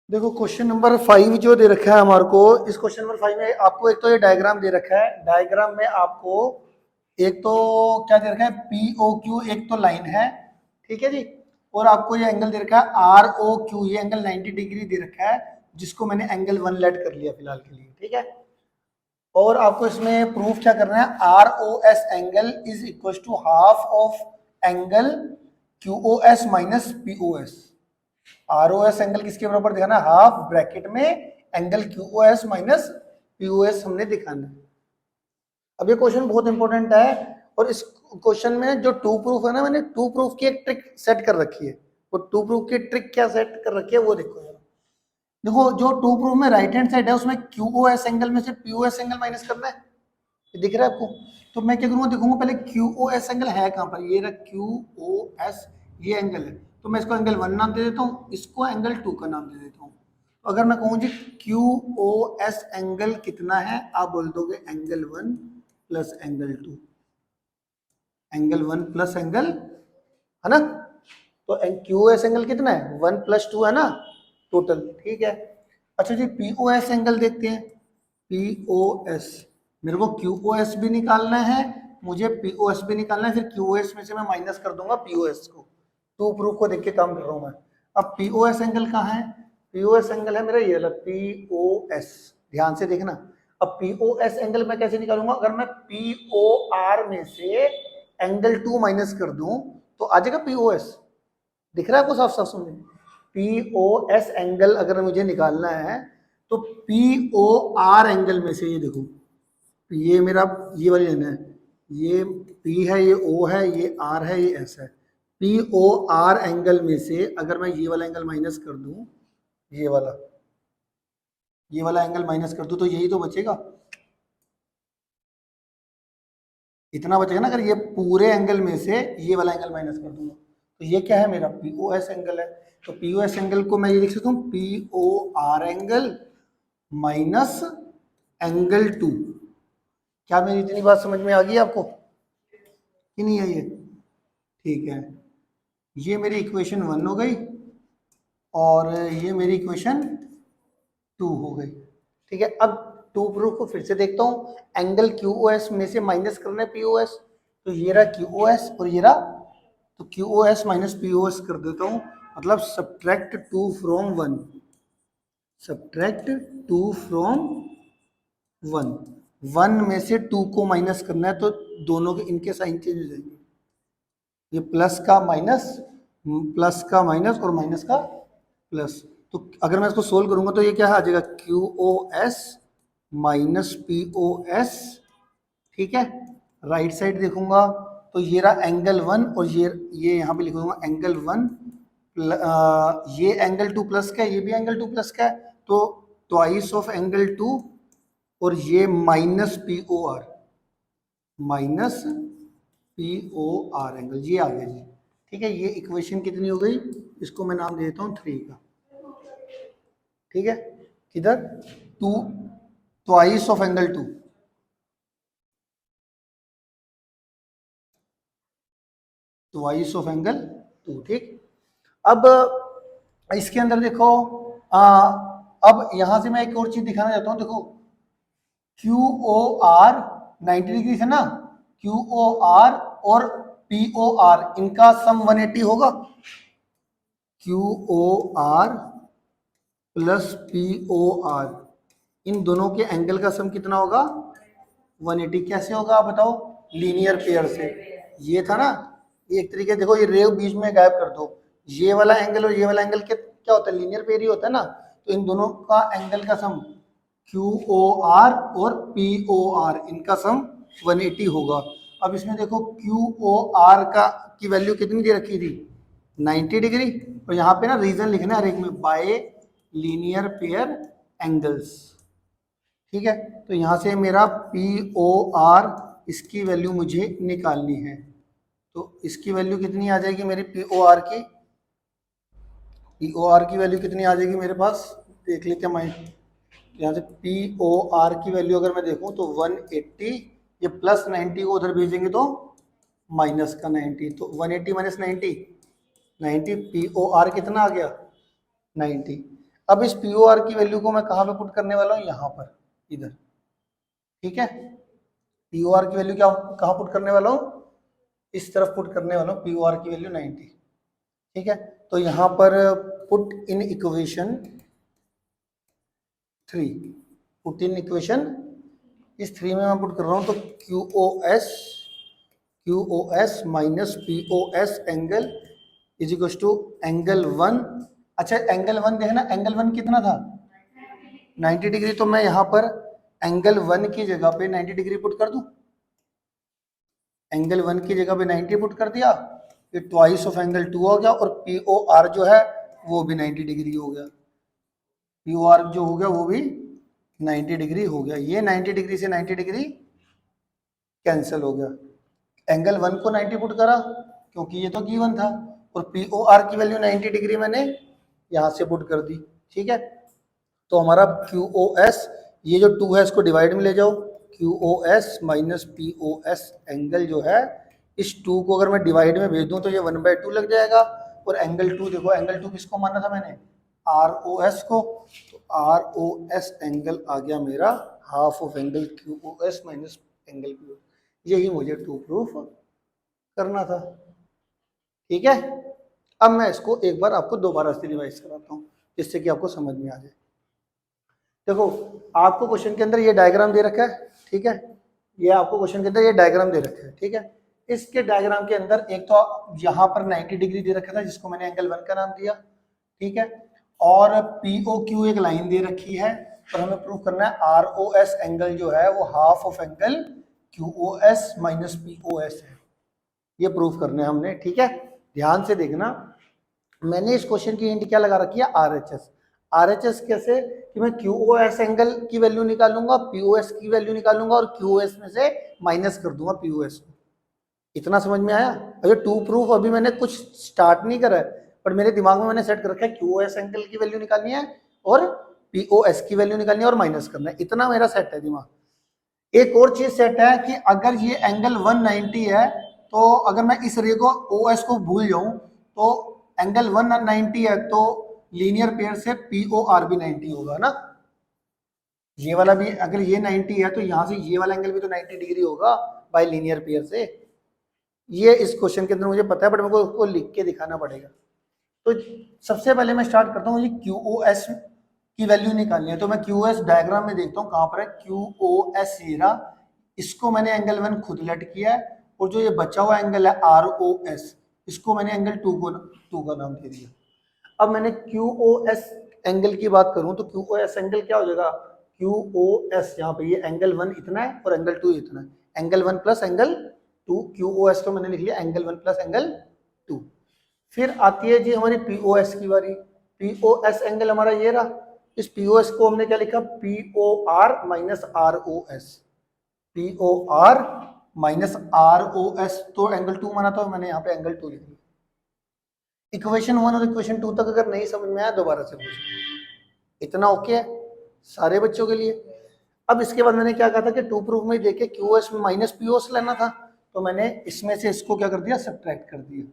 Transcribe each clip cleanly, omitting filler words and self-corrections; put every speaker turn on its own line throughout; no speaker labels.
देखो question number 5 जो दे रखा है हमारे को, इस क्वेश्चन नंबर 5 में आपको एक तो ये डायग्राम दे रखा है। डायग्राम में आपको एक तो क्या दे रखा है, पी ओ क्यू एक तो लाइन है, ठीक है जी। और आपको ये एंगल दे रखा है आर ओ क्यू, ये एंगल 90 डिग्री दे रखा है, जिसको मैंने एंगल 1 लेट कर लिया फिलहाल के लिए, ठीक है। और आपको इसमें प्रूफ क्या करना है, R O S angle is equal to half of angle Q O S minus P O S. R O S angle किसके बराबर दिखाना है, हाफ ब्रैकेट में angle Q O S minus P O S हमने दिखाना है। अब ये क्वेश्चन बहुत इंपॉर्टेंट है, और इस क्वेश्चन में जो टू प्रूफ है ना, मैंने टू प्रूफ की एक ट्रिक सेट कर रखी है। वो टू प्रूफ की ट्रिक क्या सेट कर रखी है वो देखो जरा। देखो जो टू प्रूफ में राइट हैंड साइड है उसमें क्यू ओ एस एंगल में से P O S angle minus करना है, ये दिख रहा है आपको। तो मैं क्या करूंगा, देखूंगा पहले क्यू ओ एस एंगल है कहां पर, ये रहा क्यू ओ एस, ये एंगल है। तो मैं इसको एंगल 1 नाम दे देता हूँ, इसको एंगल 2 का नाम दे देता हूँ। तो अगर मैं कहूँ जी क्यू ओ एस एंगल कितना है, आप बोल दोगे angle 1 plus angle 2, angle 1 plus angle, है ना। तो क्यू एस एंगल कितना है, 1 प्लस 2 है ना टोटल, ठीक है। अच्छा जी पी ओ एस एंगल देखते हैं। पी ओ एस, मेरे को क्यू ओ एस भी निकालना है, मुझे पी ओ एस भी निकालना है, फिर क्यू ओ एस में से मैं माइनस कर दूंगा पी ओ एस को। टू प्रूफ को देख के काम कर रहा हूं मैं। अब पी ओ एस एंगल कहाँ है, पी ओ एस एंगल है मेरा ये वाला पी ओ एस, ध्यान से देखना। अब पी ओ एस एंगल मैं कैसे निकालूंगा, अगर मैं पी ओ आर में से एंगल 2 माइनस कर दूं तो आ जाएगा पी ओ एस। दिख रहा है आपको साफ साफ समझ, पी ओ एस एंगल अगर मुझे निकालना है तो पी ओ आर एंगल में से, ये देखो ये मेरा ये वाली लाइन है, ये पी है, ये ओ है, ये आर है, ये एस है। पी ओ आर एंगल में से अगर मैं ये वाला एंगल माइनस कर दूं, ये वाला एंगल माइनस कर दूं तो यही तो बचेगा, इतना बचेगा ना। अगर ये पूरे एंगल में से ये वाला एंगल माइनस कर दूंगा तो ये क्या है मेरा पी ओ एस एंगल है। तो पी ओ एस एंगल को मैं ये लिख सकता हूँ P O R angle minus angle 2। क्या मेरी इतनी बात समझ में आ गई आपको कि नहीं आई है, ठीक है। ये मेरी इक्वेशन 1 हो गई और ये मेरी इक्वेशन 2 हो गई, ठीक है। अब टू प्रूफ को फिर से देखता हूँ, एंगल क्यू ओ एस में से माइनस करना है पी ओ एस, तो ये रहा क्यू ओ एस और ये रहा, तो Q O S minus P O S कर देता हूँ, मतलब सब्ट्रैक्ट 2 फ्रॉम 1, सब्ट्रैक्ट 2 फ्रॉम 1, 1 में से 2 को माइनस करना है तो दोनों के इनके साइन चेंज हो जाएंगे, ये प्लस का माइनस, प्लस का माइनस और माइनस का प्लस। तो अगर मैं इसको सोल्व करूंगा तो ये क्या आ जाएगा Q O S minus P O S, ठीक है। राइट साइड देखूंगा तो ये रहा एंगल 1 और ये यहाँ पे लिखूंगा एंगल 1, ये एंगल 2 प्लस का है, ये भी एंगल 2 प्लस का है, तो ट्वाइस ऑफ एंगल 2 और ये minus P O R, minus P O R angle, ये आ गया जी, ठीक है। ये इक्वेशन कितनी हो गई, इसको मैं नाम देता हूँ 3 का, ठीक है। किधर, 2 twice of angle 2, twice of angle 2, ठीक। अब इसके अंदर देखो, अब यहां से मैं एक और चीज दिखाना चाहता हूं, देखो क्यू ओ आर 90 डिग्री है ना, क्यू ओ आर और पी ओ आर इनका सम 180 होगा, Q O R plus P O R, इन दोनों के एंगल का सम कितना होगा 180। कैसे होगा आप बताओ, लीनियर पेयर से। ये था ना, ये एक तरीके देखो, ये रेव बीच में गायब कर दो, ये वाला एंगल और ये वाला एंगल क्या होता है, लीनियर पेयर ही होता है ना। तो इन दोनों का एंगल का सम क्यू ओ आर और पी ओ आर इनका सम 180 होगा। अब इसमें देखो क्यू ओ आर का की वैल्यू कितनी दे रखी थी 90 डिग्री, और यहाँ पे ना रीजन लिखना है हर एक में, बाय लीनियर पेयर एंगल्स, ठीक है। तो यहाँ से मेरा पी ओ आर इसकी वैल्यू मुझे निकालनी है, तो इसकी वैल्यू कितनी आ जाएगी मेरी पी ओ आर की, पी ओ आर की वैल्यू कितनी आ जाएगी मेरे पास, देख लेते हैं माइंड। यहाँ से पी ओ आर की वैल्यू अगर मैं देखूँ तो 180, ये प्लस 90 को उधर भेजेंगे तो माइनस का 90, तो 180 माइनस 90, 90 पी ओ आर कितना आ गया 90। अब इस पी ओ आर की वैल्यू को मैं कहाँ पे पुट करने वाला हूँ, यहाँ पर, इधर, ठीक है। पी ओ आर की वैल्यू क्या कहाँ पुट करने वाला हूँ, इस तरफ पुट करने वाला हूँ, पी ओ आर की वैल्यू 90, ठीक है। तो यहाँ पर put in equation 3, put in equation इस 3 में मैं पुट कर रहा हूँ, तो Q O S minus P O S angle is equal to angle 1। अच्छा एंगल 1 देखना, एंगल 1 कितना था, 90 डिग्री। तो मैं यहाँ पर एंगल 1 की जगह पे 90 डिग्री पुट कर दूं, एंगल 1 की जगह पे 90 पुट कर दिया, ये ट्वाइस ऑफ एंगल 2 हो गया, और पी ओ आर जो है वो भी 90 डिग्री हो गया, पी ओ आर जो हो गया वो भी 90 डिग्री हो गया। ये 90 डिग्री से 90 डिग्री कैंसिल हो गया। एंगल 1 को 90 पुट करा क्योंकि ये तो गिवन था, और पी ओ आर की वैल्यू 90 डिग्री मैंने यहाँ से पुट कर दी, ठीक है। तो हमारा क्यू ओ एस, ये जो 2 है इसको डिवाइड में ले जाओ, Q O S minus P O S angle जो है, इस 2 को अगर मैं डिवाइड में भेज दूं तो ये 1/2 लग जाएगा, और एंगल 2 देखो, एंगल 2 किसको माना था मैंने, आर ओ एस को, तो आर ओ एस एंगल आ गया मेरा half of angle Q O S minus angle P O, यही मुझे 2 प्रूफ करना था, ठीक है। अब मैं इसको एक बार आपको दोबारा से रिवाइज कराता हूँ जिससे कि आपको समझ में आ जाए। देखो आपको क्वेश्चन के अंदर ये डायग्राम दे रखा है, ठीक है, ये आपको क्वेश्चन के अंदर ये डायग्राम दे रखा है, ठीक है। इसके डायग्राम के अंदर एक तो यहाँ पर 90 डिग्री दे रखा था जिसको मैंने एंगल 1 का नाम दिया, ठीक है, और पी ओ क्यू एक लाइन दे रखी है, और हमें प्रूव करना है आर ओ एस एंगल जो है वो half of angle Q O S minus P O S है, ये प्रूव करने हैं हमने, ठीक है। ध्यान से देखना, मैंने इस क्वेश्चन की हिंट क्या लगा रखी है, R H S. R H S कैसे, कि मैं क्यू ओ एस एंगल की वैल्यू निकालूंगा, पी ओ एस की वैल्यू निकालूंगा, और क्यू ओ एस में से माइनस कर दूंगा पी ओ एस को। इतना समझ में आया। अगर टू प्रूफ अभी मैंने कुछ स्टार्ट नहीं करा है, पर मेरे दिमाग में मैंने सेट कर रखा है क्यू ओ एस एंगल की वैल्यू निकालनी है और पी ओ एस की वैल्यू निकालनी है और माइनस करना है, इतना मेरा सेट है दिमाग। एक और चीज सेट है कि अगर ये एंगल 190 है, तो अगर मैं इस रे को ओ एस को भूल जाऊं, तो एंगल 190 है तो लीनियर पेयर से पी ओ आर भी 90 होगा ना, ये वाला भी अगर ये 90 है तो यहाँ से ये वाला एंगल भी तो 90 डिग्री होगा बाय लीनियर पेयर से। ये इस क्वेश्चन के अंदर मुझे पता है, बट मेरे को उसको लिख के दिखाना पड़ेगा। तो सबसे पहले मैं स्टार्ट करता हूँ, ये क्यू ओ एस की वैल्यू निकालनी है, तो मैं क्यू एस डायग्राम में देखता हूँ कहाँ पर है, क्यू ओ एस ये रहा, इसको मैंने एंगल 1 खुद लेट किया है, और जो ये बचा हुआ एंगल है आर ओ एस, इसको मैंने एंगल 2 का नाम दे दिया। अब मैंने क्यू ओ एस एंगल की बात करूं तो क्यू ओ एस एंगल क्या हो जाएगा, क्यू ओ एस, यहाँ पे ये एंगल 1 इतना है और एंगल 2 इतना है, angle 1 plus angle 2, Q O S को मैंने लिख लिया एंगल 1 प्लस एंगल 2। फिर आती है जी हमारी पी ओ एस की बारी, पी ओ एस एंगल हमारा ये रहा, इस पी ओ एस को हमने क्या लिखा, P O R minus R O S, P O R minus R O S, तो एंगल 2 माना, तो मैंने यहाँ पे एंगल 2 लिख लिया। इक्वेशन 1 और इक्वेशन 2 तक अगर नहीं समझ में आया दोबारा से पूछ, इतना ओके है सारे बच्चों के लिए। अब इसके बाद मैंने क्या कहा था कि टू प्रूफ में देखे क्यू एस में माइनस पी ओ एस लेना था, तो मैंने इसमें से इसको क्या कर दिया, सब्ट्रैक्ट कर दिया,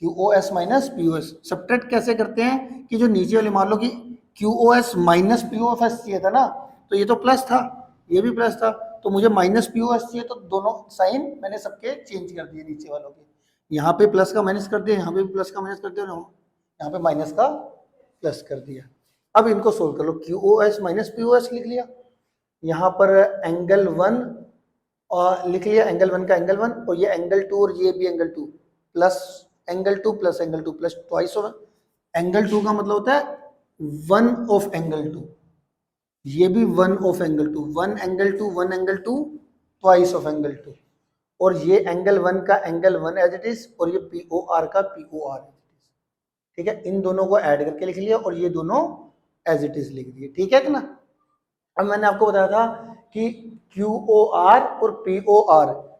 Q O S minus P O S. Subtract कैसे करते हैं कि जो नीचे वाले, मान लो कि Q O S minus P O S चाहिए था ना, तो ये तो प्लस था, ये भी प्लस था, तो मुझे माइनस पी ओ एस चाहिए, तो दोनों साइन मैंने सबके चेंज कर दिए नीचे वालों के, यहाँ पे प्लस का माइनस कर दिया, यहाँ पे भी प्लस का माइनस कर दिया, यहाँ पे माइनस का प्लस कर दिया। अब इनको सोल्व कर लो, Q O S minus P O S लिख लिया, यहाँ पर एंगल 1 और लिख लिया, एंगल 1 का एंगल 1, और ये एंगल 2 और ये भी angle 2 plus angle 2 plus angle 2 plus twice of angle 2 का मतलब होता है 1 ऑफ एंगल 2, ये भी 1 of angle 2, 1 angle 2 1 angle 2 twice of angle 2, और ये एंगल 1 का एंगल 1 एज इट इज, और ये पी ओ आर का P O R as it is, ठीक है। इन दोनों को ऐड करके लिख लिया और ये दोनों एज इट इज लिख दिए, ठीक है ना। अब मैंने आपको बताया था कि क्यू ओ आर और पी ओ आर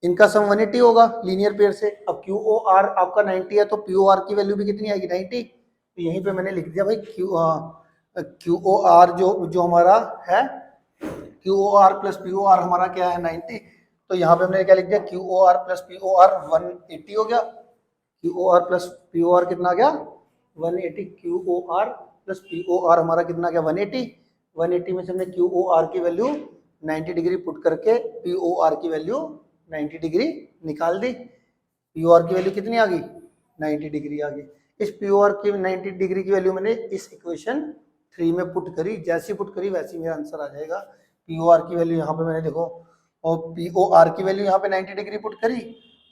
इनका सम 180 होगा लीनियर पेयर से। अब क्यू ओ आर आपका 90 है, तो पी ओ आर की वैल्यू भी कितनी आएगी, 90। तो यहीं पे मैंने लिख दिया भाई क्यू ओ आर जो हमारा है, Q O R plus P O R हमारा क्या है, 90। तो यहाँ पे हमने क्या लिख दिया, Q O R plus P O R 180 हो गया, Q O R plus P O R कितना आ गया, 180, Q O R plus P O R हमारा कितना गया 180, 180 में से हमने क्यू ओ आर की वैल्यू 90 डिग्री पुट करके पी ओ आर की वैल्यू 90 डिग्री निकाल दी। पी ओ आर की वैल्यू कितनी आ गई 90 डिग्री आ गई। इस पी ओ आर की 90 डिग्री की वैल्यू मैंने इस इक्वेशन 3 में पुट करी, जैसी पुट करी वैसी मेरा आंसर आ जाएगा। पी ओ आर की वैल्यू यहाँ पे मैंने देखो, और पी ओ आर की वैल्यू यहाँ पे 90 डिग्री पुट करी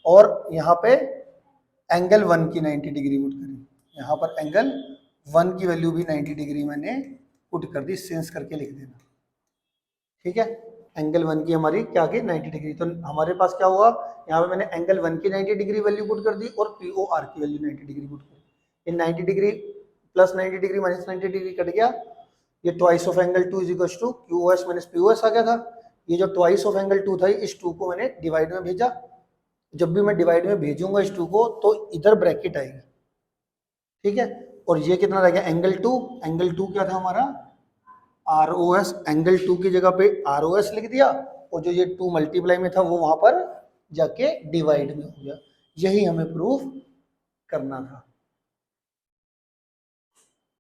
और यहाँ पे एंगल 1 की 90 डिग्री पुट करी, यहाँ पर एंगल 1 की वैल्यू भी 90 डिग्री मैंने पुट कर दी, सेंस करके लिख देना, ठीक है। एंगल 1 की हमारी क्या की 90 डिग्री, तो हमारे पास क्या हुआ, यहाँ पे मैंने एंगल 1 की 90 डिग्री वैल्यू पुट कर दी और पी ओ आर की वैल्यू 90 डिग्री पुट कर दी। इन 90 degree plus 90 degree minus 90 degree cut गया, ये twice of angle 2 is equal to Q O S minus P O S आ गया था। ये जो ट्वाइस ऑफ एंगल 2 था इस 2 को मैंने डिवाइड में भेजा, जब भी मैं डिवाइड में भेजूंगा इस 2 को तो इधर ब्रैकेट आएगी, ठीक है। और ये कितना रह गया एंगल 2, एंगल 2 क्या था हमारा आर ओ एस, एंगल 2 की जगह पे आर ओ एस लिख दिया और जो ये 2 मल्टीप्लाई में था वो वहां पर जाके डिवाइड में हो गया। यही हमें प्रूफ करना था।